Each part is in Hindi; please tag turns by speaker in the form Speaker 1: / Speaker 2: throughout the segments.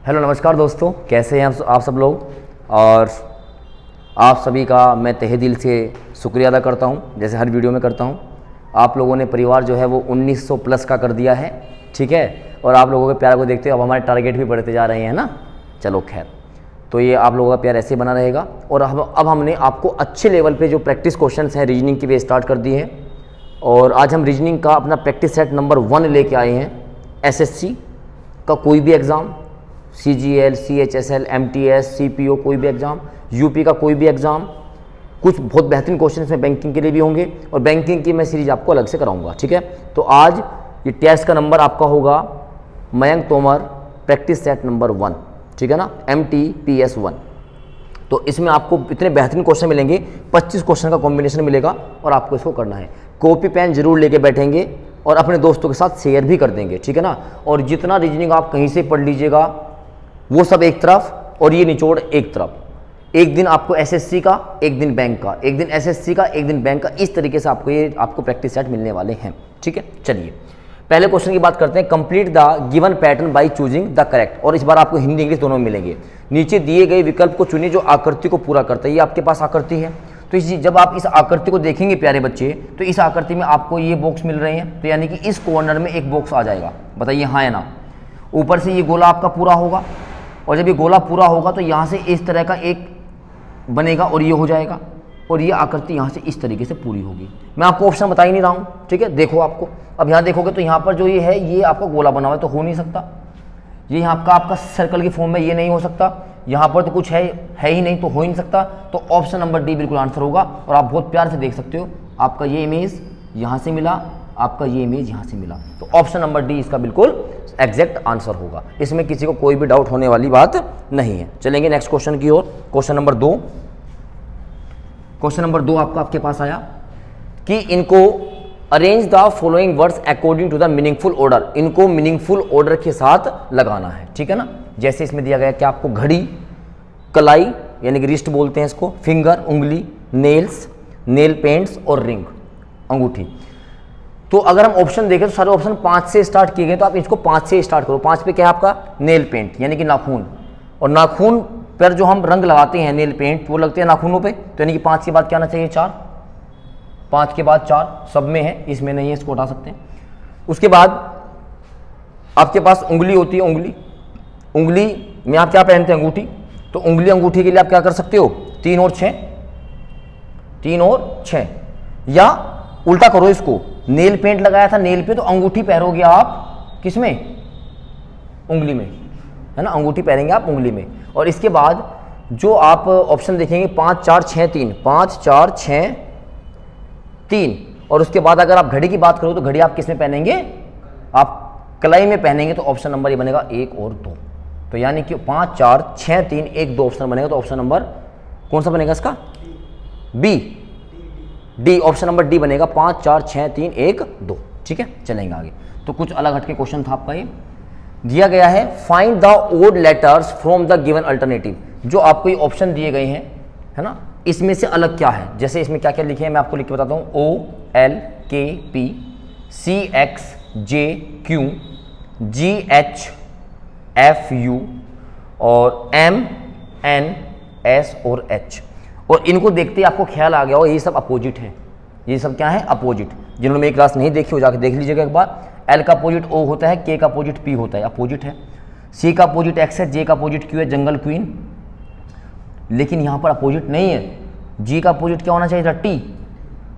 Speaker 1: हेलो नमस्कार दोस्तों, कैसे हैं आप सब लोग। और आप सभी का मैं तहे दिल से शुक्रिया अदा करता हूं, जैसे हर वीडियो में करता हूं। आप लोगों ने परिवार जो है वो 1900 प्लस का कर दिया है, ठीक है। और आप लोगों के प्यार को देखते हुए अब हमारे टारगेट भी बढ़ते जा रहे हैं ना। चलो खैर, तो ये आप लोगों का प्यार ऐसे बना रहेगा। और अब हमने आपको अच्छे लेवल पे जो प्रैक्टिस क्वेश्चंस हैं रीजनिंग की वे स्टार्ट कर दिए हैं। और आज हम रीजनिंग का अपना प्रैक्टिस सेट नंबर 1 लेके आए हैं। एसएससी का कोई भी exam, CGL, CHSL, MTS, CPO कोई भी एग्ज़ाम, यूपी का कोई भी एग्ज़ाम, कुछ बहुत बेहतरीन क्वेश्चन इसमें बैंकिंग के लिए भी होंगे और बैंकिंग की मैं सीरीज आपको अलग से कराऊंगा, ठीक है। तो आज ये टेस्ट का नंबर आपका होगा Mayank Tomar practice set number 1, ठीक है ना, MTPS 1। तो इसमें आपको इतने बेहतरीन क्वेश्चन मिलेंगे, 25 क्वेश्चन का कॉम्बिनेशन मिलेगा और आपको इसको करना है। कॉपी पेन जरूर लेके बैठेंगे और अपने दोस्तों के साथ शेयर भी कर देंगे, ठीक है ना। और जितना रीजनिंग आप कहीं से पढ़ लीजिएगा वो सब एक तरफ और ये निचोड़ एक तरफ। एक दिन आपको एसएससी का, एक दिन बैंक का, एक दिन एसएससी का, एक दिन बैंक का, इस तरीके से आपको प्रैक्टिस सेट मिलने वाले हैं, ठीक है। चलिए पहले क्वेश्चन की बात करते हैं। Complete the given pattern by choosing the correct. और इस बार आपको हिंदी इंग्लिश दोनों मिलेंगे। नीचे दिए गए विकल्प को चुनिए जो आकृति को पूरा करता है। ये आपके पास आकृति है, तो जब आप इस आकृति को देखेंगे प्यारे बच्चे, तो इस आकृति में आपको ये बॉक्स मिल रहे हैं, तो यानी कि इस कॉर्नर में एक बॉक्स आ जाएगा। बताइए हाँ या ना। ऊपर से ये गोला आपका पूरा होगा और जब ये गोला पूरा होगा तो यहाँ से इस तरह का एक बनेगा और ये हो जाएगा और ये आकृति यहाँ से इस तरीके से पूरी होगी। मैं आपको ऑप्शन बता ही नहीं रहा हूँ, ठीक है। देखो आपको अब यहाँ देखोगे तो यहाँ पर जो ये है ये आपका गोला बना हुआ है, तो हो नहीं सकता। ये यहाँ आपका सर्कल की फॉर्म में ये नहीं हो सकता। यहाँ पर तो कुछ है ही नहीं, तो हो ही नहीं सकता। तो ऑप्शन नंबर डी बिल्कुल आंसर होगा। और आप बहुत प्यार से देख सकते हो, आपका ये इमेज यहाँ से मिला, आपका ये इमेज यहाँ से मिला, तो ऑप्शन नंबर डी इसका बिल्कुल एग्जैक्ट आंसर होगा। इसमें किसी को कोई भी डाउट होने वाली बात नहीं है। चलेंगे नेक्स्ट क्वेश्चन की ओर। Question number 2। क्वेश्चन नंबर 2 आपके पास आया कि इनको arrange the following words according to the meaningful order. इनको मीनिंगफुल ऑर्डर के साथ लगाना है, ठीक है ना। जैसे इसमें दिया गया कि आपको घड़ी, कलाई यानी कि रिस्ट बोलते हैं इसको, फिंगर उंगली, नेल्स, नेल पेंट्स और रिंग अंगूठी। तो अगर हम ऑप्शन देखें तो सारे ऑप्शन 5 से स्टार्ट किए गए, तो आप इसको 5 से स्टार्ट करो। 5 पे क्या है आपका नेल पेंट यानी कि नाखून, और नाखून पर जो हम रंग लगाते हैं नेल पेंट वो लगते हैं नाखूनों पे, तो यानी कि 5 के बाद क्या आना चाहिए 4, 5 के बाद 4 सब में है, इसमें नहीं है, इसको उठा सकते हैं। उसके बाद आपके पास उंगली होती है, उंगली में आप क्या पहनते हैं अंगूठी, तो उंगली अंगूठी के लिए आप क्या कर सकते हो 3 और 6, 3 और 6, या उल्टा करो इसको, नेल पेंट लगाया था नेल पे, तो अंगूठी पहनोगे आप किसमें, उंगली में, है ना, अंगूठी पहनेंगे आप उंगली में। और इसके बाद जो आप ऑप्शन देखेंगे 5 4 6 3, 5 4 6 3, और उसके बाद अगर आप घड़ी की बात करो तो घड़ी आप किसमें पहनेंगे, आप कलाई में पहनेंगे, तो ऑप्शन नंबर ये बनेगा 1 और 2। तो यानी कि 5 4 6 3 1 2 ऑप्शन बनेगा, तो ऑप्शन नंबर कौन सा बनेगा इसका, डी, ऑप्शन नंबर डी बनेगा। 5 4 6 3 1 2, ठीक है। चलेंगे आगे। तो कुछ अलग हटके क्वेश्चन था आपका। ये दिया गया है find the odd letters from the given alternative. जो आपको ये ऑप्शन दिए गए हैं, है ना, इसमें से अलग क्या है। जैसे इसमें क्या क्या लिखे हैं मैं आपको लिख के बताता हूँ। OLKP, CXJQ, GHFU और MNS और H। और इनको देखते ही आपको ख्याल आ गया हो ये सब अपोजिट है। ये सब क्या है, अपोजिट। जिन्होंने एक क्लास नहीं देखी हो जाके देख लीजिएगा एक बार। L का अपोजिट O होता है, K का अपोजिट P होता है, अपोजिट है। C का अपोजिट X है, J का अपोजिट Q है, जंगल क्वीन। लेकिन यहाँ पर अपोजिट नहीं है। G का अपोजिट क्या होना चाहिए था, T,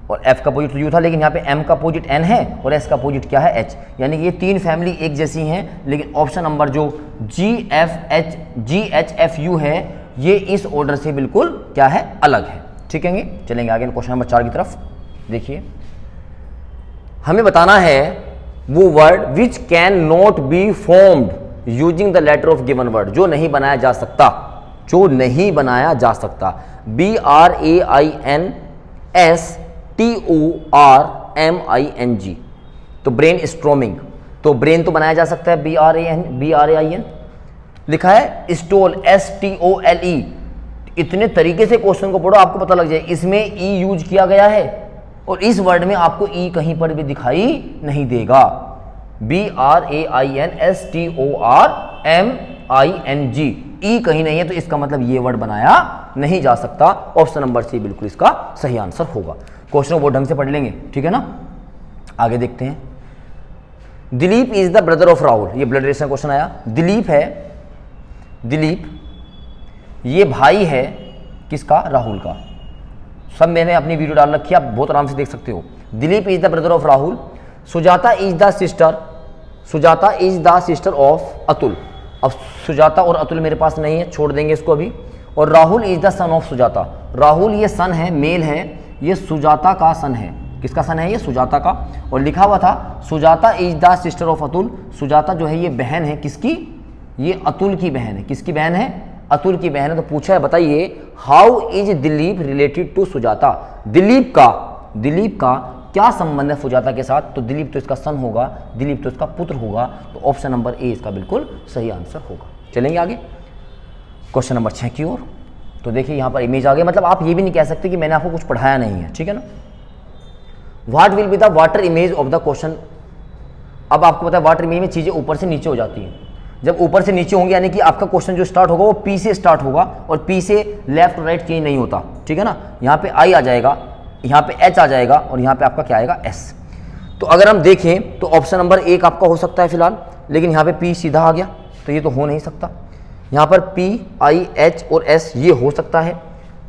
Speaker 1: और F का अपोजिट U था, लेकिन यहाँ पे M का अपोजिट N है और S का अपोजिट क्या है, H। यानी कि ये 3 फैमिली एक जैसी हैं, लेकिन ऑप्शन नंबर जो GHFU है ये इस ऑर्डर से बिल्कुल क्या है, अलग है, ठीक है। चलेंगे आगे क्वेश्चन नंबर 4 की तरफ। देखिए हमें बताना है वो word which can not be formed using the letter of given word, जो नहीं बनाया जा सकता, जो नहीं बनाया जा सकता। BRAINSTORMING, तो ब्रेन स्ट्रोमिंग, तो ब्रेन तो बनाया जा सकता है, BRAIN लिखा है, स्टोल STOLE। इतने तरीके से क्वेश्चन को पढ़ो आपको पता लग जाए। इसमें ई यूज किया गया है और इस वर्ड में आपको ई कहीं पर भी दिखाई नहीं देगा। BRAINSTORMING ING, ई कहीं नहीं है, तो इसका मतलब ये वर्ड बनाया नहीं जा सकता। ऑप्शन नंबर सी बिल्कुल इसका सही आंसर होगा। क्वेश्चन वो ढंग से पढ़ लेंगे, ठीक है ना। आगे देखते हैं। Dilip is the brother of Rahul, ये ब्लड रिलेशन क्वेश्चन आया। दिलीप है, दिलीप ये भाई है किसका, राहुल का। सब मैंने अपनी वीडियो डाल रखी है, आप बहुत आराम से देख सकते हो। Dilip is the brother of Rahul, Sujata is the sister, Sujata is the sister of Atul. अब सुजाता और अतुल मेरे पास नहीं है, छोड़ देंगे इसको अभी। और Rahul is the son of Sujata, Rahul ये सन है, मेल है, ये सुजाता का सन है। किसका सन है, ये सुजाता का। और लिखा हुआ था Sujata is the sister of Atul, Sujata जो है ये बहन है किसकी, ये अतुल की बहन है। किसकी बहन है, अतुल की बहन है। तो पूछा है, बताइए how is Dilip related to Sujata, Dilip का क्या संबंध है सुजाता के साथ। तो दिलीप तो इसका सन होगा, दिलीप तो इसका पुत्र होगा। तो ऑप्शन नंबर ए इसका बिल्कुल सही आंसर होगा। चलेंगे आगे क्वेश्चन नंबर 6 की ओर। तो देखिए यहाँ पर इमेज आ गई, मतलब आप ये भी नहीं कह सकते कि मैंने आपको कुछ पढ़ाया नहीं है, ठीक है ना। What will be the water image of the question. अब आपको पता है वाटर इमेज में चीजें ऊपर से नीचे हो जाती हैं। जब ऊपर से नीचे होंगे यानी कि आपका क्वेश्चन जो स्टार्ट होगा वो पी से स्टार्ट होगा, और पी से लेफ्ट राइट चेंज नहीं होता, ठीक है ना। यहाँ पे आई आ जाएगा, यहाँ पे एच आ जाएगा, और यहाँ पे आपका क्या आएगा, एस। तो अगर हम देखें तो ऑप्शन नंबर 1 आपका हो सकता है फिलहाल, लेकिन यहाँ पे पी सीधा आ गया, तो ये तो हो नहीं सकता। यहाँ पर पी आई एच और एस ये हो सकता है,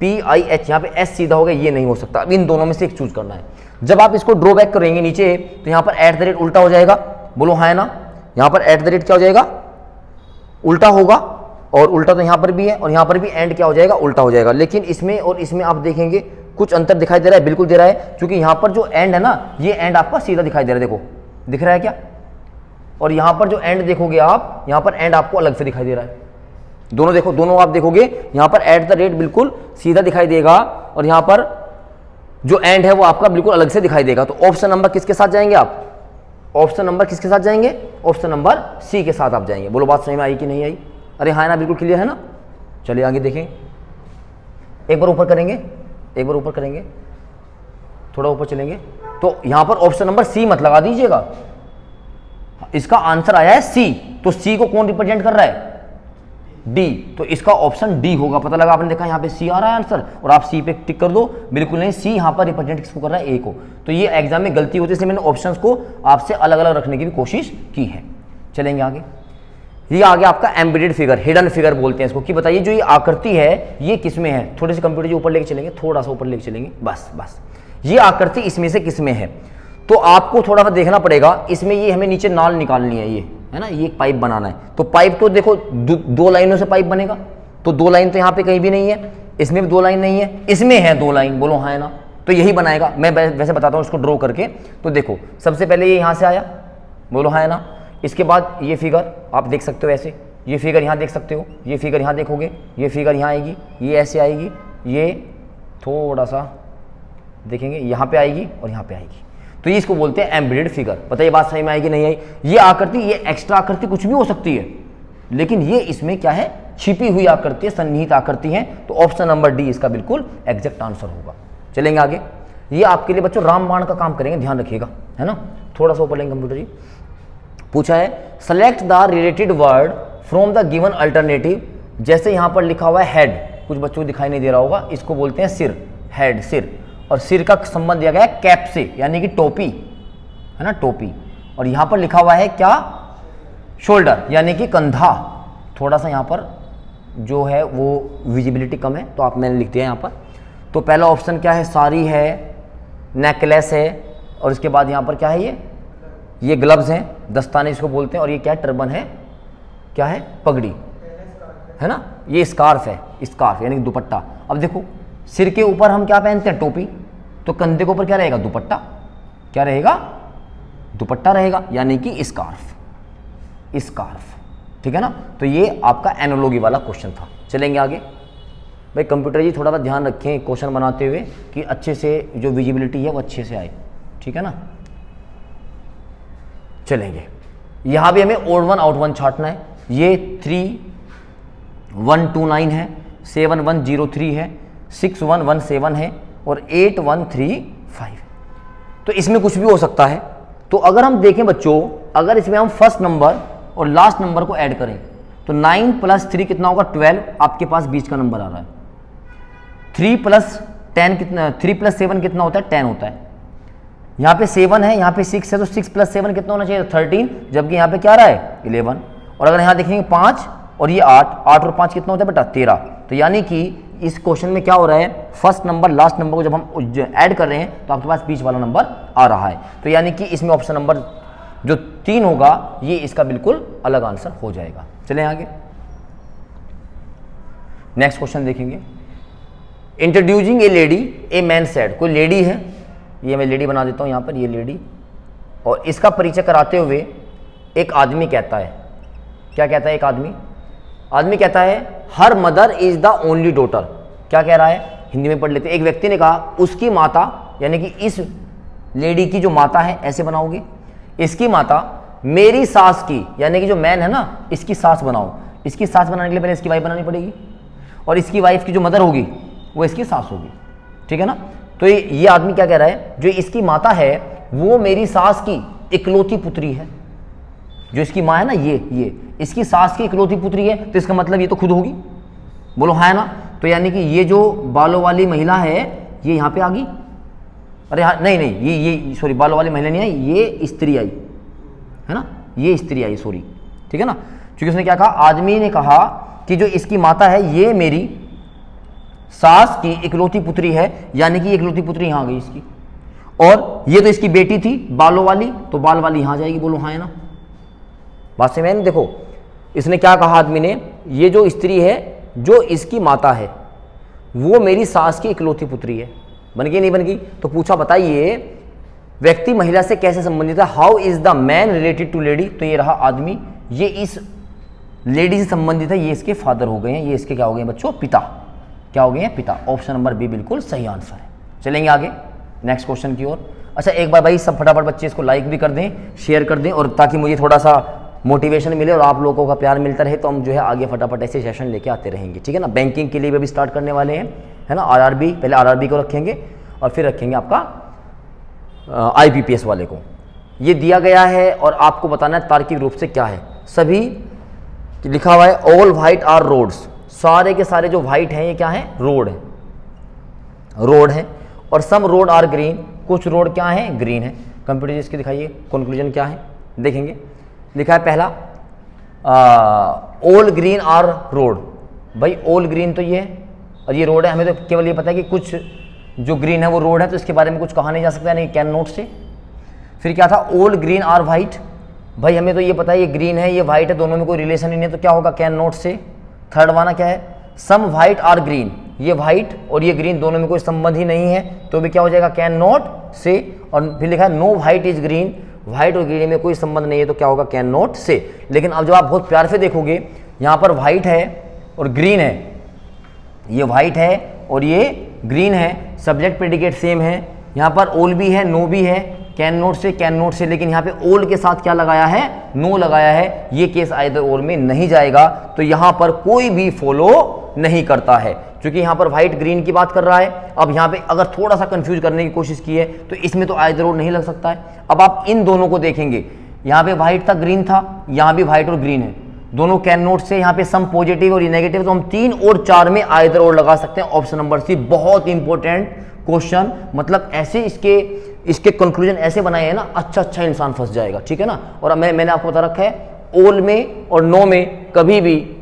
Speaker 1: पी आई एच यहाँ पे एस सीधा हो गया, ये नहीं हो सकता। अब इन दोनों में से एक चूज करना है। जब आप इसको ड्रॉ बैक करेंगे नीचे, तो यहाँ पर @ उल्टा हो जाएगा, बोलो हाँ ना। यहाँ पर @ क्या हो जाएगा, उल्टा होगा, और उल्टा तो यहाँ पर भी है, और यहाँ पर भी एंड क्या हो जाएगा, उल्टा हो जाएगा। लेकिन इसमें और इसमें आप देखेंगे कुछ अंतर दिखाई दे रहा है, बिल्कुल दे रहा है, क्योंकि यहाँ पर जो एंड है ना, ये एंड आपका सीधा दिखाई दे रहा है, देखो दिख रहा है क्या। और यहाँ पर जो एंड देखोगे आप, यहाँ पर एंड आपको अलग से दिखाई दे रहा है। दोनों देखो, दोनों आप देखोगे, यहाँ पर @ बिल्कुल सीधा दिखाई देगा, और यहाँ पर जो एंड है वो आपका बिल्कुल अलग से दिखाई देगा। तो ऑप्शन नंबर किसके साथ जाएंगे आप, ऑप्शन नंबर किसके साथ जाएंगे, ऑप्शन नंबर सी के साथ आप जाएंगे। बोलो बात समझ में आई कि नहीं आई। अरे हाँ ना, बिल्कुल क्लियर है ना। चलिए आगे देखें, एक बार ऊपर करेंगे, एक बार ऊपर करेंगे, थोड़ा ऊपर चलेंगे। तो यहां पर ऑप्शन नंबर सी मत लगा दीजिएगा, इसका आंसर आया है सी। तो सी को कौन रिप्रेजेंट कर रहा है, डी। तो इसका ऑप्शन डी होगा। पता लगा, आपने देखा यहाँ पे सी आ रहा है आंसर, और आप सी पे टिक कर दो। बिल्कुल नहीं, सी यहाँ पर रिप्रेजेंट किसको कर रहा है, ए को। तो ये एग्जाम में गलती होती है, इसलिए मैंने ऑप्शंस को आपसे अलग अलग रखने की भी कोशिश की है। चलेंगे आगे। ये आगे आपका एम्बेडेड फिगर, हिडन फिगर बोलते हैं इसको, कि बताइए जो ये आकृति है ये किस में है। थोड़े से कंप्यूटर जो ऊपर लेके चलेंगे, थोड़ा सा ऊपर लेके चलेंगे, बस ये आकृति इसमें से किस में है। तो आपको थोड़ा सा देखना पड़ेगा, इसमें ये हमें नीचे नाल निकालनी है, ये है ना, ये एक पाइप बनाना है। तो पाइप तो देखो दो लाइनों से पाइप बनेगा, तो 2 लाइन तो यहाँ पे कहीं भी नहीं है, इसमें भी 2 लाइन नहीं है, इसमें है 2 लाइन, बोलो हाँ है ना। तो यही बनाएगा। मैं वैसे बताता हूँ इसको ड्रॉ करके। तो देखो सबसे पहले ये यहाँ से आया, बोलो हाँ है ना। इसके बाद ये फिगर आप देख सकते हो ऐसे, ये फिगर यहाँ देख सकते हो, ये फिगर यहाँ देखोगे, ये फिगर यहाँ आएगी, ये ऐसे आएगी, ये थोड़ा सा देखेंगे यहाँ पे आएगी, और यहाँ पे आएगी। तो ये इसको बोलते हैं एम्बेडेड फिगर। बताइए बात सही में आएगी नहीं आई। ये आकृति, ये एक्स्ट्रा आकृति कुछ भी हो सकती है, लेकिन ये इसमें क्या है, छिपी हुई आकृति है, सन्निहित आकृति है। तो ऑप्शन नंबर डी इसका बिल्कुल एग्जैक्ट आंसर होगा। चलेंगे आगे। ये आपके लिए बच्चों रामबाण का काम करेंगे, ध्यान रखिएगा, है ना। थोड़ा सा ऊपर लेंगे कंप्यूटर जी। पूछा है select the related word from the given alternative. जैसे यहाँ पर लिखा हुआ है हेड, कुछ बच्चों को दिखाई नहीं दे रहा होगा, इसको बोलते हैं सिर, हेड सिर। और सिर का संबंध दिया गया है कैप से, यानी कि टोपी, है ना, टोपी। और यहाँ पर लिखा हुआ है क्या, शोल्डर, यानी कि कंधा। थोड़ा सा यहाँ पर जो है वो विजिबिलिटी कम है, तो आप मैंने लिख दिया यहाँ पर। तो पहला ऑप्शन क्या है, साड़ी है, नेकलेस है, और इसके बाद यहाँ पर क्या है, ये ग्लव्स हैं, दस्ताने इसको बोलते हैं। और ये क्या है, टर्बन है, क्या है, पगड़ी, है ना। ये स्कार्फ है, स्कार्फ यानी दुपट्टा। अब देखो सिर के ऊपर हम क्या पहनते हैं, टोपी, तो कंधे के ऊपर क्या रहेगा, दुपट्टा। क्या रहेगा, दुपट्टा रहेगा, यानी कि स्कार्फ, स्कार्फ, ठीक है ना। तो ये आपका एनालॉजी वाला क्वेश्चन था। चलेंगे आगे। भाई कंप्यूटर जी थोड़ा सा ध्यान रखें क्वेश्चन बनाते हुए कि अच्छे से जो विजिबिलिटी है वो अच्छे से आए, ठीक है ना। चलेंगे, यहां भी हमें ओड 1 आउट 1 छाटना है। ये 3129 है, 7103 है, 6117 है, और 8135। तो इसमें कुछ भी हो सकता है। तो अगर हम देखें बच्चों, अगर इसमें हम फर्स्ट नंबर और लास्ट नंबर को ऐड करें, तो 9 + 3 कितना होगा 12, आपके पास बीच का नंबर आ रहा है। 3 + 10 कितना, 3 + 7 कितना होता है 10 होता है। यहाँ पे 7 है, यहाँ पे 6 है, तो 6 + 7 कितना होना चाहिए 13, जबकि यहाँ पे क्या आ रहा है 11। और अगर यहाँ देखेंगे 5 और ये 8, 8 और 5 कितना होता है बेटा 13। तो यानी कि इस क्वेश्चन में क्या हो रहा है, फर्स्ट नंबर लास्ट नंबर को जब हम ऐड कर रहे हैं तो आपके पास बीच वाला नंबर आ रहा है। तो यानी कि इसमें ऑप्शन नंबर जो 3 होगा ये इसका बिल्कुल अलग आंसर हो जाएगा। चलें आगे, नेक्स्ट क्वेश्चन देखेंगे। Introducing A lady a man said, कोई लेडी है, ये मैं लेडी बना देता हूं यहां पर, ये लेडी, और इसका परिचय कराते हुए एक आदमी कहता है, क्या कहता है एक आदमी कहता है her mother is the only daughter. क्या कह रहा है, हिंदी में पढ़ लेते। एक व्यक्ति ने कहा उसकी माता, यानी कि इस लेडी की जो माता है, ऐसे बनाओगे, इसकी माता मेरी सास की, यानी कि जो मैन है ना इसकी सास बनाओ। इसकी सास बनाने के लिए पहले इसकी वाइफ बनानी पड़ेगी, और इसकी वाइफ की जो मदर होगी वो इसकी सास होगी, ठीक है ना। तो ये आदमी क्या कह रहा है, जो इसकी माता है वो मेरी सास की इकलौती पुत्री है। जो इसकी माँ है ना, ये इसकी सास की इकलौती पुत्री है, तो इसका मतलब ये तो खुद होगी, बोलो हाँ है ना। तो यानी कि ये जो बालों वाली महिला है ये यहाँ पे आ गई, अरे हाँ नहीं ये सॉरी, बालों वाली महिला नहीं आई, ये स्त्री आई है ना, ये स्त्री आई सॉरी, ठीक है ना। क्योंकि उसने क्या कहा, आदमी ने कहा कि जो इसकी माता है ये मेरी सास की इकलौती पुत्री है, यानी कि इकलौती पुत्री यहाँ आ गई इसकी, और ये तो इसकी बेटी थी बालों वाली, तो बाल वाली यहाँ जाएगी, बोलो हाँ है ना। बात से मैंने देखो इसने क्या कहा आदमी ने, ये जो स्त्री है जो इसकी माता है वो मेरी सास की इकलौती पुत्री है। बन गई नहीं बन गई। तो पूछा बताइए व्यक्ति महिला से कैसे संबंधित है, how is the man related to lady. तो ये रहा आदमी, ये इस लेडी से संबंधित है, ये इसके फादर हो गए हैं, ये इसके क्या हो गए हैं बच्चों, पिता। क्या हो गए हैं, पिता। ऑप्शन नंबर बी बिल्कुल सही आंसर है। चलेंगे आगे नेक्स्ट क्वेश्चन की ओर। अच्छा एक बार भाई सब फटाफट बच्चे इसको लाइक भी कर दें, शेयर कर दें, और ताकि मुझे थोड़ा सा मोटिवेशन मिले और आप लोगों का प्यार मिलता रहे, तो हम जो है आगे फटाफट ऐसे सेशन लेके आते रहेंगे, ठीक है ना। बैंकिंग के लिए भी स्टार्ट करने वाले हैं, है ना। आरआरबी, पहले आरआरबी को रखेंगे और फिर रखेंगे आपका आईपीपीएस वाले को। ये दिया गया है और आपको बताना है तार्किक रूप से क्या है। सभी लिखा हुआ है ऑल वाइट आर रोड्स, सारे के सारे जो वाइट हैं ये क्या है, रोड है, रोड है। और सम रोड आर ग्रीन, कुछ रोड क्या है, ग्रीन है। कंप्यूटर इसके दिखाइए कंक्लूजन क्या है, देखेंगे। लिखा है पहला ऑल ग्रीन आर रोड, भाई ऑल ग्रीन तो ये है और ये रोड है, हमें तो केवल ये पता है कि कुछ जो ग्रीन है वो रोड है, तो इसके बारे में कुछ कहा नहीं जा सकता, यानी कैन नोट से। फिर क्या था, ऑल ग्रीन आर वाइट, भाई हमें तो ये पता है ये ग्रीन है ये वाइट है, दोनों में कोई रिलेशन ही नहीं है, तो क्या होगा, कैन नोट से। थर्ड वाला क्या है, सम वाइट आर ग्रीन, ये वाइट और ये ग्रीन दोनों में कोई संबंध ही नहीं है, तो भी क्या हो जाएगा, कैन नोट से। और फिर लिखा है no white is green, white और ग्रीन में कोई संबंध नहीं है, तो क्या होगा, कैन नॉट से। लेकिन अब जब आप बहुत प्यार से देखोगे, यहाँ पर व्हाइट है और ग्रीन है, ये व्हाइट है और ये ग्रीन है, सब्जेक्ट प्रेडिकेट सेम है, यहाँ पर ऑल भी है नो भी है, कैन नॉट से, कैन नॉट से। लेकिन यहाँ पे ऑल के साथ क्या लगाया है, नो लगाया है, ये केस आइदर और में नहीं जाएगा, तो यहाँ पर कोई भी फॉलो नहीं करता है, क्योंकि यहाँ पर व्हाइट ग्रीन की बात कर रहा है। अब यहाँ पे अगर थोड़ा सा कंफ्यूज करने की कोशिश की है तो इसमें तो आइदर और नहीं लग सकता है। अब आप इन दोनों को देखेंगे, यहाँ पे व्हाइट था ग्रीन था, यहाँ भी व्हाइट और ग्रीन है, दोनों कैन नोट से। यहाँ पे सम पॉजिटिव और नेगेटिव, तो हम 3 और 4 में आइदर और लगा सकते हैं। ऑप्शन नंबर सी बहुत इंपॉर्टेंट क्वेश्चन, मतलब ऐसे इसके कंक्लूजन ऐसे बनाए हैं ना, अच्छा इंसान फंस जाएगा, ठीक है ना। और मैंने आपको बता रखा है ऑल में और नो में कभी भी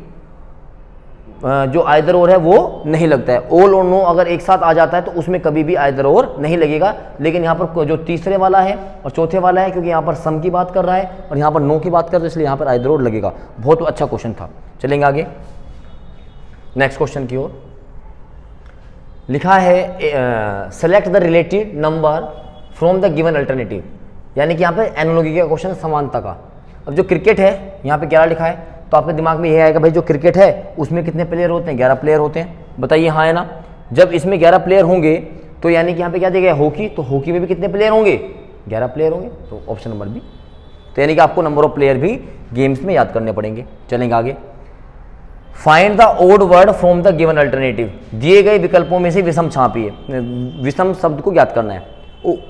Speaker 1: जो आइदर और है वो नहीं लगता है। ऑल और नो अगर एक साथ आ जाता है तो उसमें कभी भी आइदर और नहीं लगेगा। लेकिन यहाँ पर जो तीसरे वाला है और चौथे वाला है, क्योंकि यहाँ पर सम की बात कर रहा है और यहाँ पर नो की बात कर रहा है, इसलिए यहाँ पर आइदर और लगेगा। बहुत अच्छा क्वेश्चन था। चलेंगे आगे नेक्स्ट क्वेश्चन की ओर। लिखा है select the related number from the given alternative, यानी कि यहाँ पे एनालॉजी का क्वेश्चन, समानता का। अब जो क्रिकेट है यहाँ पे 11 लिखा है, तो आपके दिमाग में ये आएगा भाई जो क्रिकेट है उसमें कितने प्लेयर होते हैं, 11 प्लेयर होते हैं। बताइए हाँ है ना। जब इसमें 11 प्लेयर होंगे तो यानी कि यहाँ पे क्या दिया गया, हॉकी, तो हॉकी में भी कितने प्लेयर होंगे, 11 प्लेयर होंगे, तो ऑप्शन नंबर बी। तो यानी कि आपको नंबर ऑफ प्लेयर भी गेम्स में याद करने पड़ेंगे। चलेंगे आगे। Find the odd word from the given alternative, दिए गए विकल्पों में से विषम छापिए। विषम शब्द को याद करना है।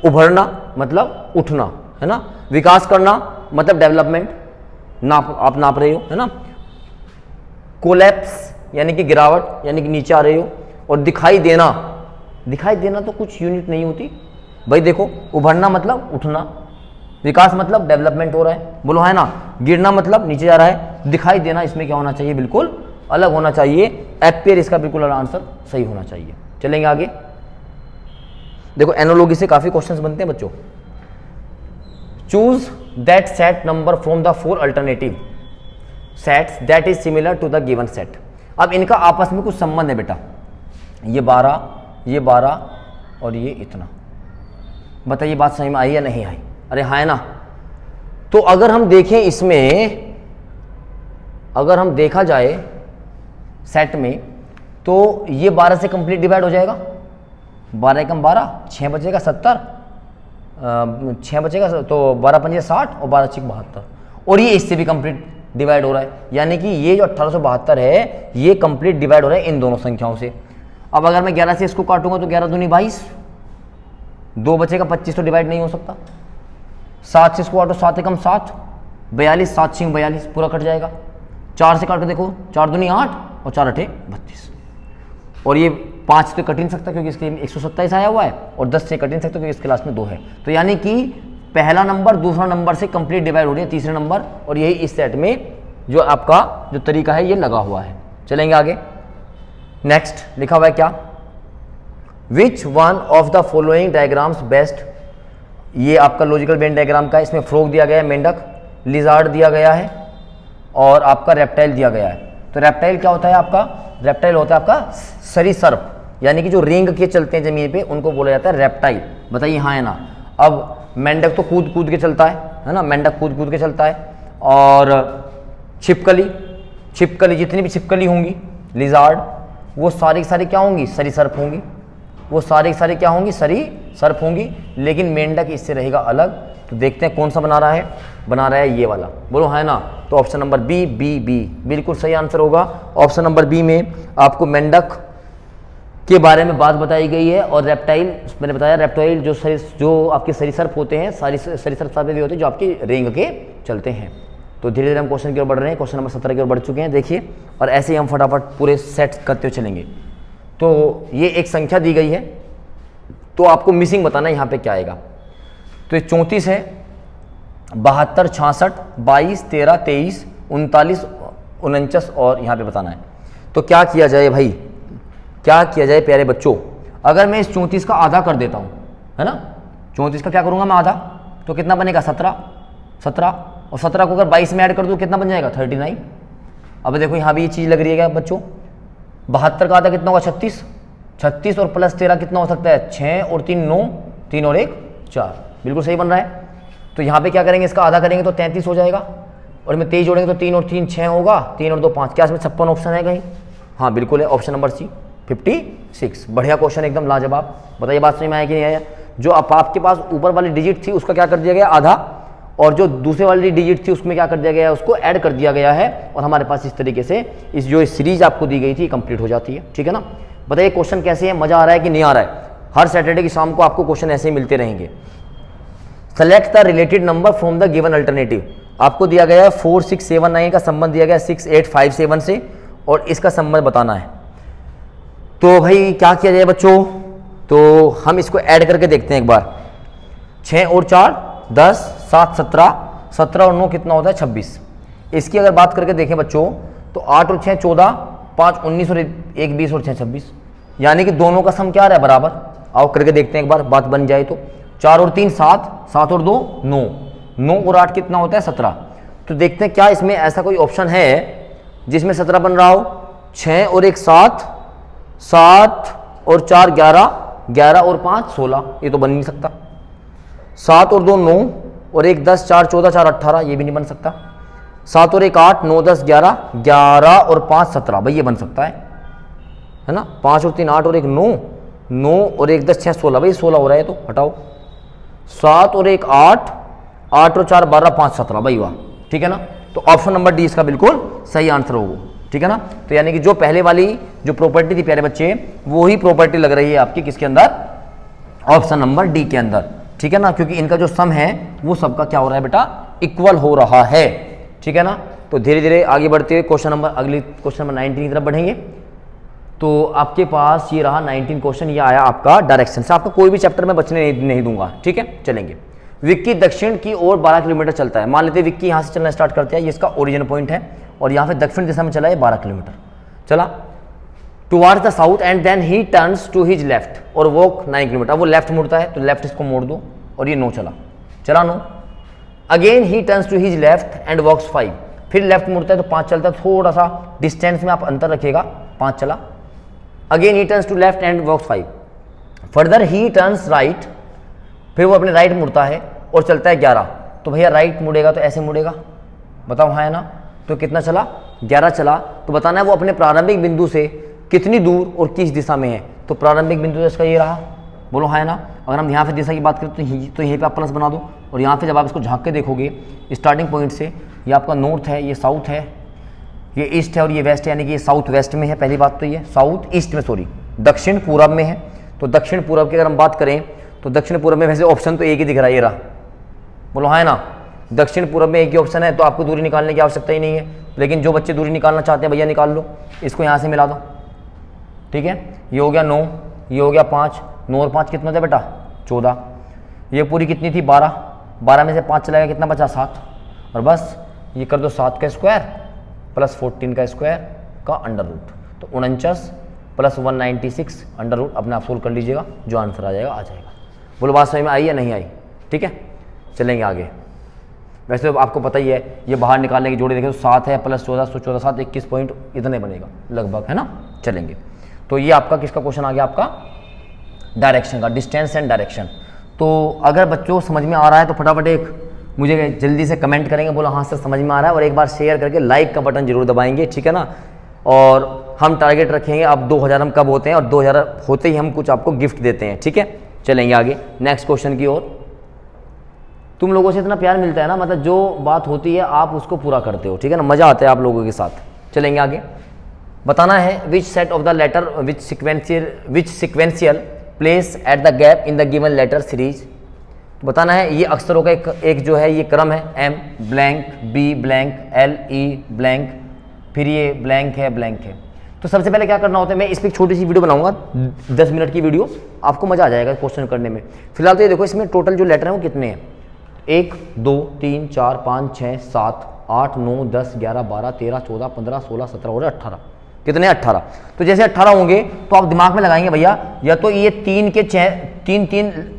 Speaker 1: उभरना मतलब उठना, है ना। विकास करना मतलब डेवलपमेंट, आप नाप रहे हो, है ना। कोलैप्स यानी कि गिरावट, यानी कि नीचे आ रही हो, और दिखाई देना, दिखाई देना तो कुछ यूनिट नहीं होती भाई। देखो उभरना मतलब उठना, विकास मतलब डेवलपमेंट हो रहा है, बोलो है ना। गिरना मतलब नीचे जा रहा है, दिखाई देना इसमें क्या होना चाहिए, बिल्कुल अलग होना चाहिए। एपियर इसका बिल्कुल आंसर सही होना चाहिए। चलेंगे आगे। देखो एनोलॉजी से काफी क्वेश्चंस बनते हैं बच्चों। Choose that set number from the 4 alternative sets that is similar to the given set. अब इनका आपस में कुछ संबंध है बेटा, ये 12 और ये इतना। बताइए बात सही में आई या नहीं आई? अरे हाँ है ना। तो अगर हम देखें इसमें, अगर हम देखा जाए सेट में, तो ये 12 से कंप्लीट डिवाइड हो जाएगा। 12 एकम 12, 6 बचेगा 70, 6 बचेगा तो 12 पंजे 60 और 12 छिक 72, और ये इससे भी कंप्लीट डिवाइड हो रहा है। यानी कि ये जो 1872 है ये कंप्लीट डिवाइड हो रहा है इन दोनों संख्याओं से। अब अगर मैं 11 से इसको काटूंगा तो 11 दूनी 22, 2 बचेगा 25 तो डिवाइड नहीं हो सकता। 7 से इसको काटो 7 एकम 7, 42, 7 छिक 42 पूरा कट जाएगा। 4 से काटो देखो 4 दूनी 8 और 4 अठे 32, और ये 5 तो कट नहीं सकता क्योंकि इसके 127 आया हुआ है, और 10 से कट नहीं सकता क्योंकि इसके लास्ट में 2 है। तो यानी कि पहला नंबर दूसरा नंबर से कंप्लीट डिवाइड हो रही है, तीसरे नंबर, और यही इस सेट में जो आपका जो तरीका है ये लगा हुआ है। चलेंगे आगे। नेक्स्ट लिखा हुआ है क्या, which one of the following diagrams best. ये आपका लॉजिकल वेन डायग्राम का है। इसमें फ्रॉग दिया गया है, मेंढक, लिजार्ड दिया गया है, और आपका रेप्टाइल दिया गया है। तो रेप्टाइल क्या होता है आपका, रेप्टाइल होता है आपका सरीसृप, यानी कि जो रेंग के चलते हैं जमीन पे उनको बोला जाता है रेप्टाइल। बताइए हाँ है ना। अब मेंढक तो कूद कूद के चलता है ना, मेंढक कूद कूद के चलता है। और छिपकली जितनी भी छिपकली होंगी, लिजार्ड, वो सारी की सारी क्या होंगी, सरीसृप होंगी। वो सारी की सारी क्या होंगी, सरीसृप होंगी। लेकिन मेंढक इससे रहेगा अलग। तो देखते हैं कौन सा बना रहा है, बना रहा है ये वाला, बोलो है ना। तो ऑप्शन नंबर बी बिल्कुल सही आंसर होगा। ऑप्शन नंबर बी में आपको मेंढक के बारे में बात बताई गई है, और रेप्टाइल मैंने बताया, रेप्टाइल जो आपके सरीसृप होते हैं, सारी सरीसृप सारे भी होते हैं जो आपके रेंग के चलते हैं। तो धीरे धीरे हम क्वेश्चन की ओर बढ़ रहे हैं, क्वेश्चन नंबर 17 की ओर बढ़ चुके हैं। देखिए, और ऐसे ही हम फटाफट पूरे सेट करते हुए चलेंगे। तो ये एक संख्या दी गई है, तो आपको मिसिंग बताना है यहाँ पे क्या आएगा। तो ये 34 है, 72, 66, 22, 13, 23, 39, 49 और यहाँ पे बताना है। तो क्या किया जाए भाई, क्या किया जाए प्यारे बच्चों। अगर मैं इस 34 का आधा कर देता हूँ, है ना, 34 का क्या करूँगा मैं आधा, तो कितना बनेगा 17, और 17 को अगर 22 में ऐड कर दूँ कितना बन जाएगा 39। अब देखो यहाँ भी ये चीज़ लग रही है क्या बच्चों, 72 का आधा कितना होगा 36 और प्लस 13 कितना हो सकता है 6 और 3 9, 3 और 1 4, बिल्कुल सही बन रहा है। तो यहाँ पे क्या करेंगे, इसका आधा करेंगे तो 33 हो जाएगा, और में 23 जोड़ेंगे तो 3 और 3 6 होगा, 3 और 2 5। क्या इसमें 56 ऑप्शन है कहीं? हाँ बिल्कुल है, ऑप्शन नंबर सी 56। बढ़िया क्वेश्चन, एकदम लाजवाब। बताइए बात समझ में आया कि नहीं आया। जो आपके पास ऊपर वाली डिजिट थी उसका क्या कर दिया गया आधा, और जो दूसरे वाली डिजिट थी उसमें क्या कर दिया गया है, उसको ऐड कर दिया गया है, और हमारे पास इस तरीके से इस जो सीरीज आपको दी गई थी कंप्लीट हो जाती है। ठीक है ना। बताइए क्वेश्चन कैसे है, मजा आ रहा है कि नहीं आ रहा है। हर सैटरडे की शाम को आपको क्वेश्चन ऐसे ही मिलते रहेंगे। Select the related number from the given alternative. आपको दिया गया है 4 6 7 9 का संबंध दिया गया है 6 8 5 7 से, और इसका संबंध बताना है। तो भाई क्या किया जाए बच्चों, तो हम इसको ऐड करके देखते हैं एक बार। 6 और 4 10, 7 17, 17 और 9 कितना होता है 26। इसकी अगर बात करके देखें बच्चों तो 8 और 6 14, 5 19 और 1 20 और 6 26, यानी कि दोनों का सम क्या आ रहा है बराबर। आओ करके देखते हैं एक बार, बात बन जाए तो। 4 और 3 7, 7 और 2 9, 9 और 8 कितना होता है 17। तो देखते हैं क्या इसमें ऐसा कोई ऑप्शन है जिसमें 17 बन रहा हो। 6 और 1 7, 7 और 4 11, 11 और 5 16, ये तो बन नहीं सकता। 7 और 2 9 और 1 10, 4 14, 4 18, ये भी नहीं बन सकता। 7 और 1 8, 9 10 11, 11 और 5 17, भाई ये बन सकता है ना। 5 और 3 8 और 1 9, 9 और 1 10 6 16, भाई 16 हो रहा है, तो हटाओ। 7 और 1 8, 8 और 4 12, 5 17, भाई वाह, ठीक है ना। तो ऑप्शन नंबर डी इसका बिल्कुल सही आंसर होगा, ठीक है ना। तो यानी कि जो पहले वाली जो प्रॉपर्टी थी प्यारे बच्चे, वो ही प्रॉपर्टी लग रही है आपकी किसके अंदर, ऑप्शन नंबर डी के अंदर, ठीक है ना। क्योंकि इनका जो सम है वो सबका क्या हो रहा है बेटा, इक्वल हो रहा है, ठीक है ना। तो धीरे धीरे आगे बढ़ते हुए अगली क्वेश्चन नंबर 19 की तरफ बढ़ेंगे। तो आपके पास ये रहा 19 क्वेश्चन, ये आया आपका डायरेक्शन से। आपका कोई भी चैप्टर में बचने नहीं दूंगा, ठीक है। चलेंगे। विक्की दक्षिण की ओर 12 किलोमीटर चलता है। मान लेते हैं विक्की यहाँ से चलना स्टार्ट करते हैं, ये इसका ओरिजिन पॉइंट है और यहाँ पे दक्षिण दिशा में चला है 12 किलोमीटर चला towards the south and then he turns to his left और वॉक 9 किलोमीटर। वो लेफ्ट मुड़ता है तो लेफ्ट इसको मोड़ दो और ये 9 चला 9। Again he turns to his left and walks 5, फिर लेफ्ट मुड़ता है तो 5 चलता है, थोड़ा सा डिस्टेंस में आप अंतर रखिएगा, 5 चला। Again he turns to left and walks 5, further he turns right, फिर वो अपने राइट मुड़ता है और चलता है 11। तो भैया राइट मुड़ेगा तो ऐसे मुड़ेगा, बताओ हाँ है ना। तो कितना चला 11 चला। तो बताना है वो अपने प्रारंभिक बिंदु से कितनी दूर और किस दिशा में है। तो प्रारंभिक बिंदु इसका ये रहा, बोलो हाँ है ना। अगर हम यहाँ पे दिशा की बात करें तो यहीं पे आप प्लस बना दो और यहाँ पे जब आप इसको झाँक के देखोगे स्टार्टिंग पॉइंट से, ये आपका नॉर्थ है, ये साउथ है, ये ईस्ट है और ये वेस्ट है, यानी कि ये साउथ वेस्ट में है। पहली बात तो ये साउथ ईस्ट में, सॉरी दक्षिण पूरब में है। तो दक्षिण पूरब की अगर हम बात करें तो दक्षिण पूरब में वैसे ऑप्शन तो एक ही दिख रहा है, ये रहा, बोलो हाँ है ना। दक्षिण पूरब में एक ही ऑप्शन है तो आपको दूरी निकालने की आवश्यकता ही नहीं है। लेकिन जो बच्चे दूरी निकालना चाहते हैं भैया निकाल लो, इसको यहाँ से मिला दो, ठीक है। ये हो गया 9, ये हो गया 5, 9 और 5 कितना था बेटा 14। ये पूरी कितनी थी 12, 12 में से 5 चला गया, कितना बचा 7। और बस ये कर दो 7 का स्क्वायर प्लस 14 का स्क्वायर का अंडर रूट, तो 49 प्लस 196 अंडर रूट। अपने आप सोल्व कर लीजिएगा, जो आंसर आ जाएगा। बोलो बात समझ में आई या नहीं आई, ठीक है। चलेंगे आगे। वैसे तो आपको पता ही है, ये बाहर निकालने की जोड़ी देखें तो 7 है प्लस 14, 14 7 21 पॉइंट इतने बनेगा लगभग, है ना। चलेंगे। तो ये आपका किसका क्वेश्चन आ गया, आपका डायरेक्शन का, डिस्टेंस एंड डायरेक्शन। तो अगर बच्चों समझ में आ रहा है तो फटाफट एक मुझे जल्दी से कमेंट करेंगे, बोलो हाँ सर समझ में आ रहा है, और एक बार शेयर करके लाइक का बटन जरूर दबाएंगे, ठीक है ना। और हम टारगेट रखेंगे अब 2000 हम कब होते हैं, और 2000 होते ही हम कुछ आपको गिफ्ट देते हैं, ठीक है। चलेंगे आगे नेक्स्ट क्वेश्चन की ओर। तुम लोगों से इतना प्यार मिलता है ना, मतलब जो बात होती है आप उसको पूरा करते हो, ठीक है ना, मजा आता है आप लोगों के साथ। चलेंगे आगे। बताना है which set of the letter which sequential place at the gap in the given letter series. बताना है ये अक्षरों का एक जो है ये क्रम है, am blank, B blank, L E blank, फिर ये ब्लैंक है। तो सबसे पहले क्या करना होता है, मैं इस पर एक छोटी सी वीडियो बनाऊंगा 10 मिनट की वीडियो, आपको मजा आ जाएगा क्वेश्चन करने में। फिलहाल तो ये देखो इसमें टोटल जो लेटर हैं वो कितने हैं, 1 2 3 4 5 6 7 8 9 10 11 12 13 14 15 16 17 और 18, कितने 18। तो जैसे 18 होंगे तो आप दिमाग में लगाएंगे भैया, या तो ये 3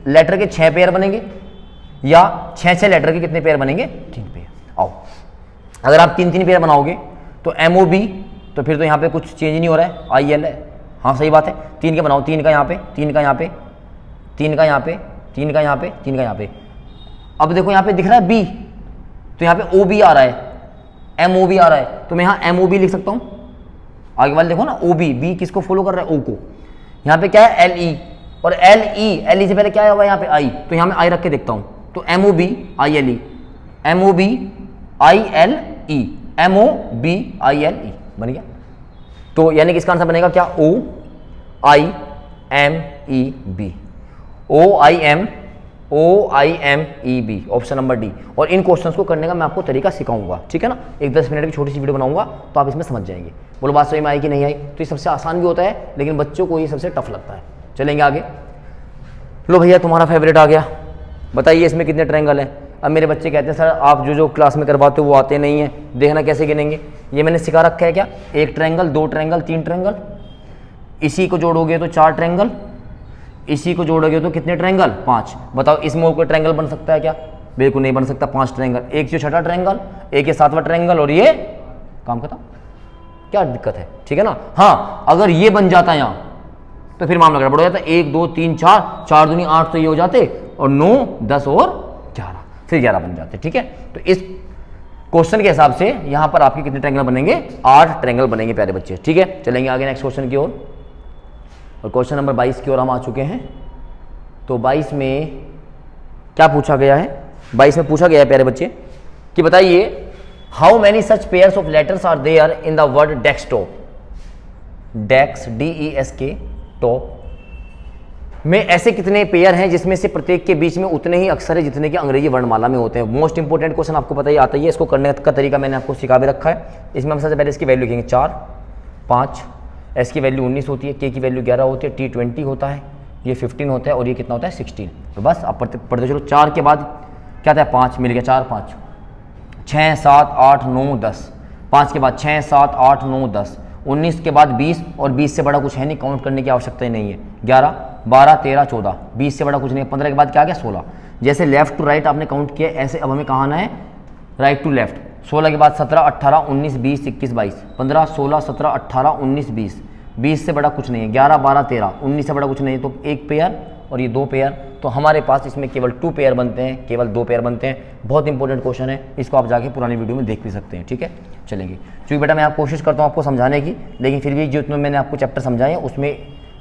Speaker 1: लेटर के 6 पेयर बनेंगे, या 6 लेटर के कितने पेयर बनेंगे, 3 पेयर। आओ अगर आप 3 पेयर बनाओगे तो MOB, तो फिर तो यहाँ पे कुछ चेंज नहीं हो रहा है, IL है, हाँ सही बात है। 3 के बनाओ, 3 का यहाँ पे, 3 का यहाँ पे, 3 का यहाँ पे, 3 का यहाँ पे, 3 का यहाँ पे। अब देखो यहाँ पे दिख रहा है B, तो यहाँ पे OB आ रहा है, MOB आ रहा है, तो मैं यहाँ MOB लिख सकता हूँ। आगे वाले देखो ना OB, B किसको फॉलो कर रहा है, O को। यहाँ पे क्या है LE, और LE से पहले क्या आया हुआ है यहाँ पे I, तो यहाँ मैं I रख के देखता हूँ, तो MOB ILE, MOB ILE, MOB ILE बन गया। तो यानी कि इसका आंसर बनेगा क्या, OIMEB, OIMEB, option number D. और इन क्वेश्चंस को करने का मैं आपको तरीका सिखाऊंगा, ठीक है ना। एक 10 मिनट की छोटी सी वीडियो बनाऊंगा तो आप इसमें समझ जाएंगे। बोलो बात समझ में आई कि नहीं आई। तो ये सबसे आसान भी होता है लेकिन बच्चों को ये सबसे टफ लगता है। चलेंगे आगे। लो भैया तुम्हारा फेवरेट आ गया, बताइए इसमें कितने ट्रायंगल हैं। अब मेरे बच्चे कहते हैं सर आप जो क्लास में करवाते हो वो आते नहीं है, देखना कैसे गिनेंगे। ये मैंने सिखा रखा है क्या, 1 ट्रायंगल, 2 ट्रायंगल, 3 ट्रायंगल, इसी को जोड़ोगे तो 4 ट्रायंगल, इसी को जोड़ोगे तो कितने ट्रायंगल, 5। बताओ इसमें कोई ट्रायंगल बन सकता है क्या, बिल्कुल नहीं बन सकता। 5 ट्रायंगल, एक जो 6वां ट्रायंगल, एक ये 7वां ट्रायंगल, और ये काम खत्म। क्या दिक्कत है, ठीक है ना। हाँ अगर ये बन जाता है यहाँ तो फिर मामला गड़बड़ हो जाता है। 1 2 3 4, 4 दूनी 8 तो ये हो जाते, और 9 10 और 11, फिर 11 बन जाते, ठीक है। तो इस क्वेश्चन के हिसाब से यहाँ पर आपके कितने ट्रायंगल बनेंगे, 8 ट्रायंगल बनेंगे प्यारे बच्चे, ठीक है। चलेंगे आगे नेक्स्ट क्वेश्चन की ओर, और क्वेश्चन नंबर 22 की ओर हम आ चुके हैं। तो 22 में क्या पूछा गया है, 22 में पूछा गया है प्यारे बच्चे कि बताइए how many such pairs of letters are there in the word desktop. Desk DESK top, में ऐसे कितने पेयर हैं जिसमें से प्रत्येक के बीच में उतने ही अक्षर है जितने के अंग्रेजी वर्णमाला में होते हैं। मोस्ट इंपोर्टेंट क्वेश्चन आपको पता ही आता ही है, इसको करने का तरीका मैंने आपको सिखा भी रखा है। इसमें हम सबसे पहले इसकी वैल्यू लिखेंगे 4, 5, एस की वैल्यू 19 होती है, के की वैल्यू 11 होती है, टी 20 होता है, ये 15 होता है और ये कितना होता है 16। तो बस आप पढ़ते चलो। 4 के बाद क्या था 5 मिल गया, 4 5, 6 7 8 9 10, 5 के बाद 6 7 8 9 10, 19 के बाद 20 और 20 से बड़ा कुछ है नहीं, काउंट करने की आवश्यकता ही नहीं है। 11 12 13 14, 20 से बड़ा कुछ नहीं है। 15 के बाद क्या आ गया 16। जैसे लेफ्ट टू राइट आपने काउंट किया, ऐसे अब हमें कहाँ आना है राइट टू लेफ्ट। 16 के बाद 17 18 19 20 21 22, 15 16 17 18 19 20, 20 से बड़ा कुछ नहीं है। 11 12 13, 19 से बड़ा कुछ नहीं है, तो एक पेयर और ये 2 पेयर। तो हमारे पास इसमें केवल 2 पेयर बनते हैं, केवल 2 पेयर बनते हैं। बहुत इंपॉर्टेंट क्वेश्चन है, इसको आप जाके पुरानी वीडियो में देख भी सकते हैं। ठीक है, चलेंगे। क्योंकि बेटा मैं आप कोशिश करता हूँ आपको समझाने की, लेकिन फिर भी जितना मैंने आपको चैप्टर समझाए हैं उसमें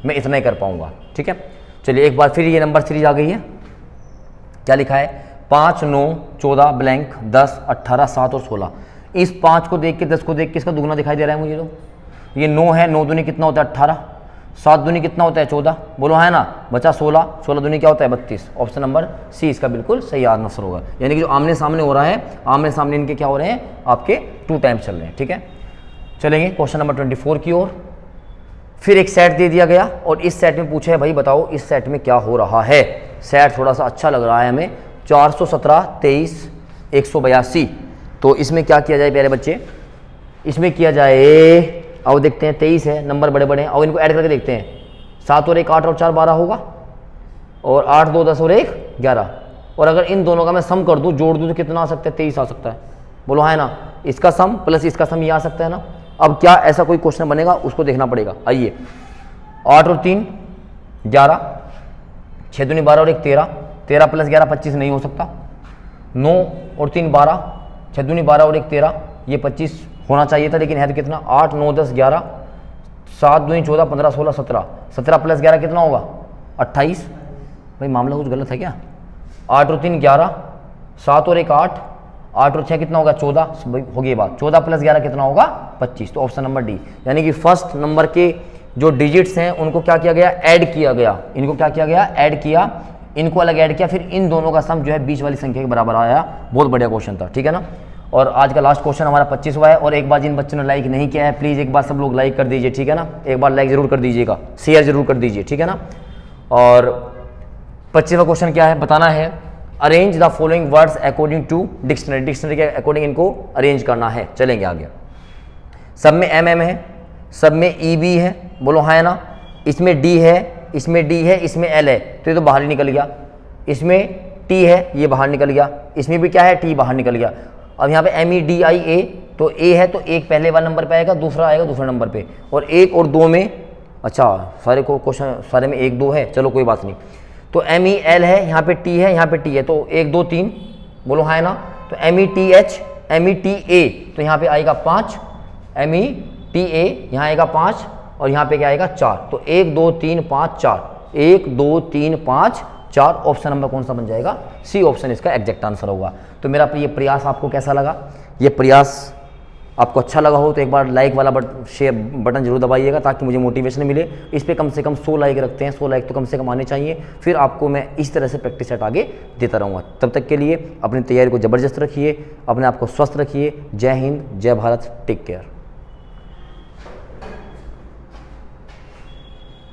Speaker 1: मैं इतना ही कर पाऊँगा। ठीक है, चलिए एक बार फिर ये नंबर सीरीज आ गई है। क्या लिखा है 5 9 14 ब्लैंक 10 18 7 और 16। इस 5 को देख के 10 को देख के इसका दुगना दिखाई दे रहा है मुझे। तो ये 9 है, 9 दूनी कितना होता है 18, 7 दूनी कितना होता है 14, बोलो है ना, बचा 16, 16 दूनी क्या होता है 32। ऑप्शन नंबर सी इसका बिल्कुल सही आंसर होगा। यानी कि जो आमने सामने हो रहा है, आमने सामने इनके क्या हो रहे हैं आपके 2 टाइम्स चल रहे हैं। ठीक है, चलेंगे क्वेश्चन नंबर 24 की ओर। फिर एक सेट दे दिया गया और इस सेट में पूछा है भाई बताओ इस सेट में क्या हो रहा है। सेट थोड़ा सा अच्छा लग रहा है हमें, 417 23 182। तो इसमें क्या किया जाए प्यारे बच्चे, इसमें किया जाए, आओ देखते हैं। 23 है, नंबर बड़े बड़े हैं, और इनको ऐड करके देखते हैं। 7 और 1 8 और 4 12 होगा, और 8 2 10 और 1 11। और अगर इन दोनों का मैं सम कर दूं, जोड़ दूं, तो कितना आ सकता है 23 आ सकता है, बोलो है ना। इसका सम प्लस इसका सम ये आ सकता है ना। अब क्या ऐसा कोई क्वेश्चन बनेगा उसको देखना पड़ेगा। आइए, 8 और 3 11, 6 दूनी 12 और 1 13, 13 प्लस 11 25 नहीं हो सकता। 9 और 3 12, 6 दूनी 12 और 1 13, ये 25 होना चाहिए था, लेकिन है तो कितना 8 9 10 11, 7 दूनी 14 15 16 17, 17 प्लस 11 कितना होगा 28। भाई मामला कुछ गलत है क्या। 8 और 3 11, 7 और 1 8, 8 और 6 कितना होगा 14, होगी ये बात। 14 प्लस 11 कितना होगा 25। तो ऑप्शन नंबर डी, यानी कि फर्स्ट नंबर के जो डिजिट्स हैं उनको क्या किया गया ऐड किया गया। इनको क्या किया गया ऐड किया, इनको अलग ऐड किया, फिर इन दोनों का सम जो है बीच वाली संख्या के बराबर आया। बहुत बढ़िया क्वेश्चन था, ठीक है ना। और आज का लास्ट क्वेश्चन हमारा 25वां है। और एक बार जिन बच्चों ने लाइक नहीं किया है प्लीज़ एक बार सब लोग लाइक कर दीजिए, ठीक है ना। एक बार लाइक जरूर कर दीजिएगा, शेयर जरूर कर दीजिए, ठीक है ना। और 25वां क्वेश्चन क्या है बताना है, arrange the following words according to dictionary. Dictionary के अकॉर्डिंग इनको अरेंज करना है। चलेंगे आगे। सब में एम एम है, सब में ई बी है, बोलो हाँ है ना। इसमें डी है, इसमें डी है, इसमें एल है, तो ये तो बाहर ही निकल गया। इसमें टी है, ये बाहर निकल गया। इसमें भी क्या है टी बाहर निकल गया। अब यहाँ पे एम ई डी आई ए, तो ए है तो एक पहले वाले नंबर पे आएगा, दूसरा आएगा दूसरे नंबर पे। और 1 और 2 में, अच्छा सारे को क्वेश्चन सारे में 1 2 है, चलो कोई बात नहीं। तो एम ई एल है, यहाँ पे टी है, यहाँ पे टी है, तो 1 2 3, बोलो हाँ है ना। तो M E T H, M E T A, तो यहाँ पे आएगा 5, एम ई टी ए यहाँ आएगा 5, और यहाँ पे क्या आएगा 4। तो 1 2 3 5 4, 1 2 3 5 4। ऑप्शन नंबर कौन सा बन जाएगा, सी ऑप्शन इसका एग्जैक्ट आंसर होगा। तो मेरा ये प्रयास आपको कैसा लगा, ये प्रयास आपको अच्छा लगा हो तो एक बार लाइक वाला शेयर बटन जरूर दबाइएगा, ताकि मुझे मोटिवेशन मिले। इस पे कम से कम 100 लाइक रखते हैं, 100 लाइक तो कम से कम आने चाहिए, फिर आपको मैं इस तरह से प्रैक्टिस सेट आगे देता रहूँगा। तब तक के लिए अपनी तैयारी को ज़बरदस्त रखिए, अपने आप को स्वस्थ रखिए। जय हिंद, जय भारत, टेक केयर।